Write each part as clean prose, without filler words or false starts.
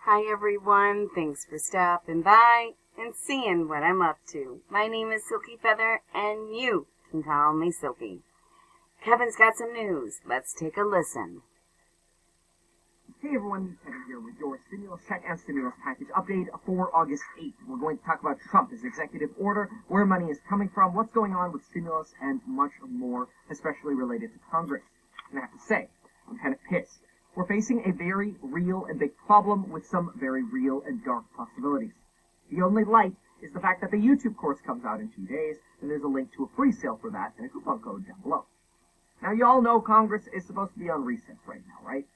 Hi everyone, thanks for stopping by and seeing what I'm up to. My name is Silkyfeather and you can call me Silky. Kevin's got some news. Let's take a listen. Hey everyone, Kevin here with your stimulus check and stimulus package update for August 8th. We're going to talk about Trump, his executive order, where money is coming from, what's going on with stimulus, and much more, especially related to Congress. And I have to say, I'm kind of pissed. We're facing a very real and big problem with some very real and dark possibilities. The only light is the fact that the YouTube course comes out in 2 days, and there's a link to a free sale for that and a coupon code down below. Now, you all know Congress is supposed to be on recess right now, right?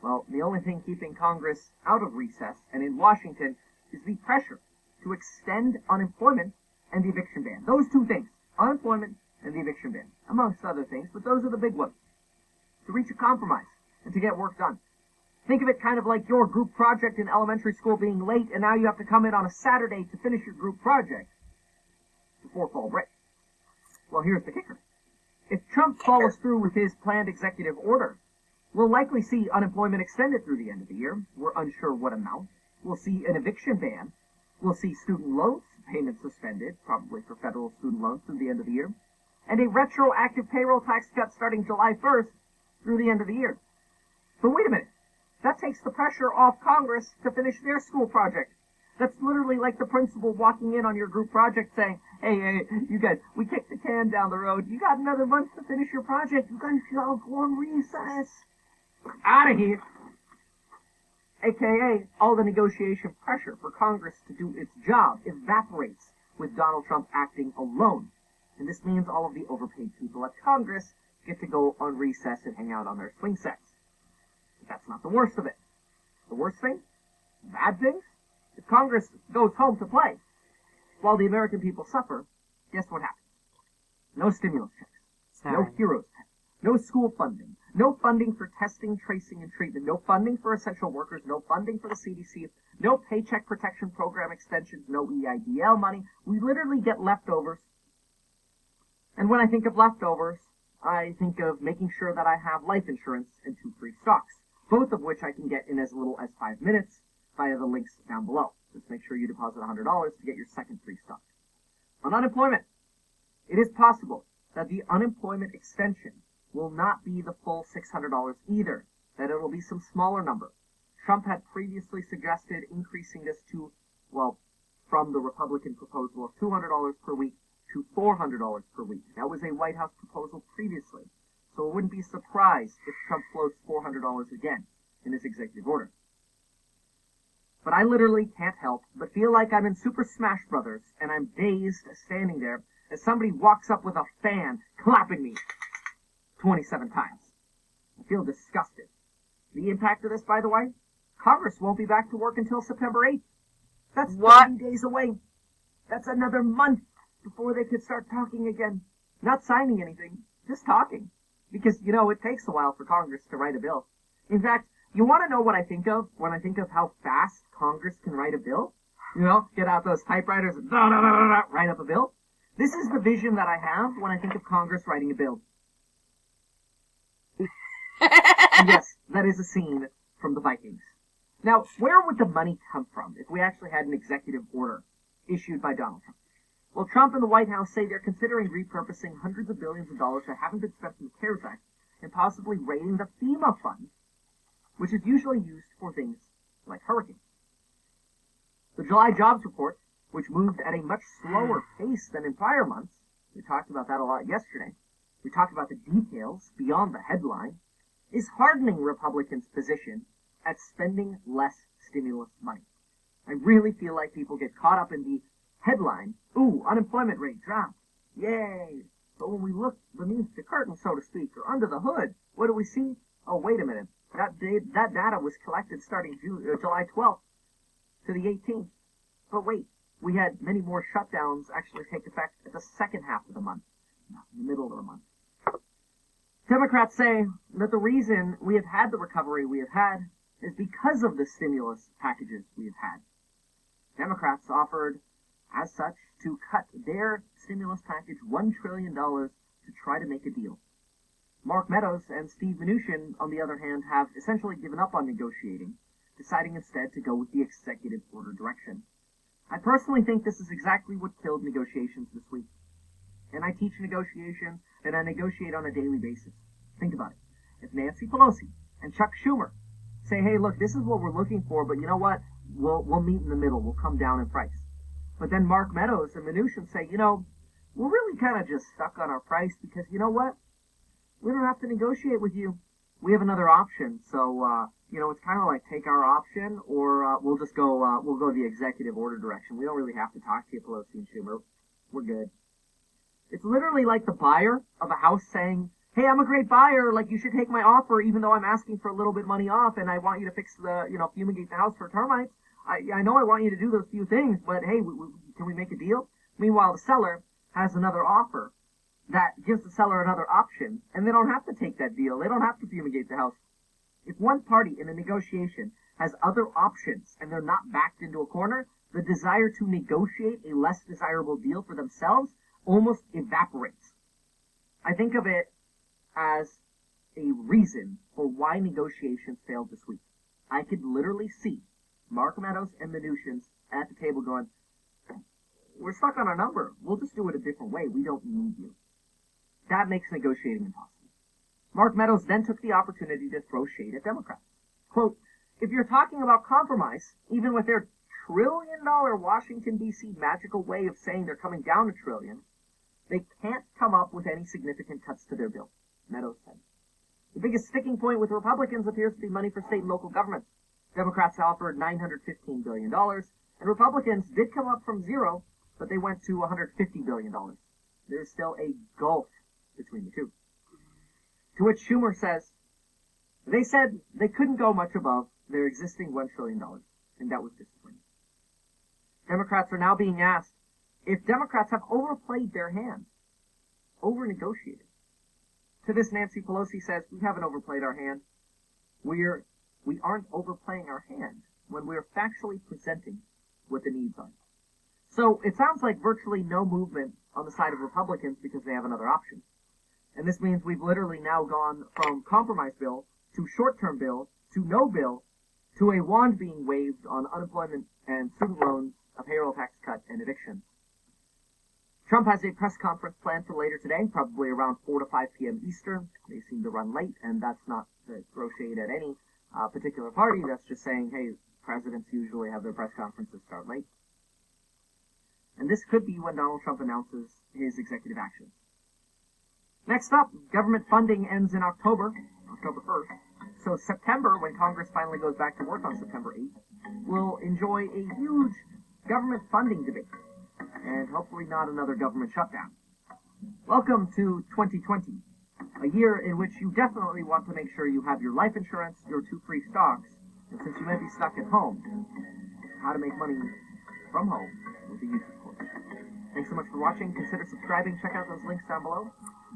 Well, the only thing keeping Congress out of recess and in Washington is the pressure to extend unemployment and the eviction ban. Those two things, unemployment and the eviction ban, amongst other things, but those are the big ones. To reach a compromise and to get work done. Think of it kind of like your group project in elementary school being late, and now you have to come in on a Saturday to finish your group project before fall break. Well, here's the kicker. If Trump follows through with his planned executive order, we'll likely see unemployment extended through the end of the year. We're unsure what amount. We'll see an eviction ban. We'll see student loans payments suspended, probably for federal student loans through the end of the year, and a retroactive payroll tax cut starting July 1st through the end of the year. But wait a minute. That takes the pressure off Congress to finish their school project. That's literally like the principal walking in on your group project saying, hey, you guys, we kicked the can down the road. You got another month to finish your project. You guys should all go on recess. Out of here. AKA, all the negotiation pressure for Congress to do its job evaporates with Donald Trump acting alone. And this means all of the overpaid people at Congress get to go on recess and hang out on their swing sets. But that's not the worst of it. The worst thing? Bad things? If Congress goes home to play, while the American people suffer, guess what happens? No stimulus checks. No heroes pay. No school funding. No funding for testing, tracing, and treatment. No funding for essential workers. No funding for the CDC. No paycheck protection program extensions. No EIDL money. We literally get leftovers. And when I think of leftovers, I think of making sure that I have life insurance and 2 free stocks, both of which I can get in as little as 5 minutes via the links down below. Just make sure you deposit $100 to get your second free stock. On unemployment, it is possible that the unemployment extension will not be the full $600 either, that it will be some smaller number. Trump had previously suggested increasing this to, well, from the Republican proposal of $200 per week to $400 per week. That was a White House proposal previously, so it wouldn't be a surprise if Trump floats $400 again in his executive order. But I literally can't help but feel like I'm in Super Smash Brothers, and I'm dazed standing there as somebody walks up with a fan clapping me 27 times. I feel disgusted. The impact of this, by the way, Congress won't be back to work until September 8th. That's 30 days away. That's another month before they could start talking again. Not signing anything, just talking. Because, you know, it takes a while for Congress to write a bill. In fact, you want to know what I think of when I think of how fast Congress can write a bill? You know, get out those typewriters and write up a bill. This is the vision that I have when I think of Congress writing a bill. And yes, that is a scene from the Vikings. Now, where would the money come from if we actually had an executive order issued by Donald Trump? Well, Trump and the White House say they're considering repurposing hundreds of billions of dollars that haven't been spent in the CARES Act and possibly raiding the FEMA fund, which is usually used for things like hurricanes. The July jobs report, which moved at a much slower pace than in prior months, we talked about that a lot yesterday, we talked about the details beyond the headline, is hardening Republicans' position at spending less stimulus money. I really feel like people get caught up in the headline, ooh, unemployment rate dropped, yay. But when we look beneath the curtain, so to speak, or under the hood, what do we see? Oh, wait a minute. That data was collected starting July 12th to the 18th. But wait, we had many more shutdowns actually take effect at the second half of the month, not in the middle of the month. Democrats say that the reason we have had the recovery we have had is because of the stimulus packages we have had. Democrats offered, as such, to cut their stimulus package $1 trillion to try to make a deal. Mark Meadows and Steve Mnuchin, on the other hand, have essentially given up on negotiating deciding instead to go with the executive order direction. I personally think this is exactly what killed negotiations this week. And I teach negotiation, and I negotiate on a daily basis. Think about it. If Nancy Pelosi and Chuck Schumer say, hey, look, this is what we're looking for, but you know what? We'll meet in the middle. We'll come down in price. But then Mark Meadows and Mnuchin say, we're really kind of just stuck on our price because you know what? We don't have to negotiate with you. We have another option. So, it's kind of like take our option or we'll just go, we'll go the executive order direction. We don't really have to talk to you, Pelosi and Schumer. We're good. It's literally like the buyer of a house saying, hey, I'm a great buyer. Like, you should take my offer even though I'm asking for a little bit of money off and I want you to fix fumigate the house for termites. I know I want you to do those few things, but hey, can we make a deal? Meanwhile, the seller has another offer that gives the seller another option, and they don't have to take that deal. They don't have to fumigate the house. If one party in a negotiation has other options and they're not backed into a corner, the desire to negotiate a less desirable deal for themselves almost evaporates. I think of it as a reason for why negotiations failed this week. I could literally see Mark Meadows and Mnuchin at the table going, we're stuck on our number. We'll just do it a different way. We don't need you. That makes negotiating impossible. Mark Meadows then took the opportunity to throw shade at Democrats. Quote, if you're talking about compromise, even with their $1 trillion Washington, D.C. magical way of saying they're coming down $1 trillion, they can't come up with any significant cuts to their bill, Meadows said. The biggest sticking point with Republicans appears to be money for state and local governments. Democrats offered $915 billion, and Republicans did come up from zero, but they went to $150 billion. There's still a gulf between the two. To which Schumer says, they said they couldn't go much above their existing $1 trillion, and that was disappointing. Democrats are now being asked if Democrats have overplayed their hand, over-negotiated. To this, Nancy Pelosi says, we haven't overplayed our hand. We aren't overplaying our hand when we're factually presenting what the needs are. So it sounds like virtually no movement on the side of Republicans because they have another option. And this means we've literally now gone from compromise bill to short-term bill to no bill to a wand being waved on unemployment and student loans, a payroll tax cut, and evictions. Trump has a press conference planned for later today, probably around 4 to 5 p.m. Eastern. They seem to run late, and that's not to throw shade at any particular party. That's just saying, hey, presidents usually have their press conferences start late. And this could be when Donald Trump announces his executive actions. Next up, government funding ends in October 1st. So September, when Congress finally goes back to work on September 8th, will enjoy a huge government funding debate. And hopefully not another government shutdown. Welcome to 2020, a year in which you definitely want to make sure you have your life insurance, your 2 free stocks, and since you might be stuck at home, how to make money from home with a YouTube course. Thanks so much for watching. Consider subscribing. Check out those links down below.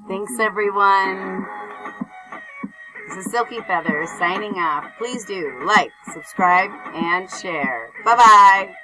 Thanks, everyone. This is Silkyfeather signing off. Please do like, subscribe, and share. Bye-bye.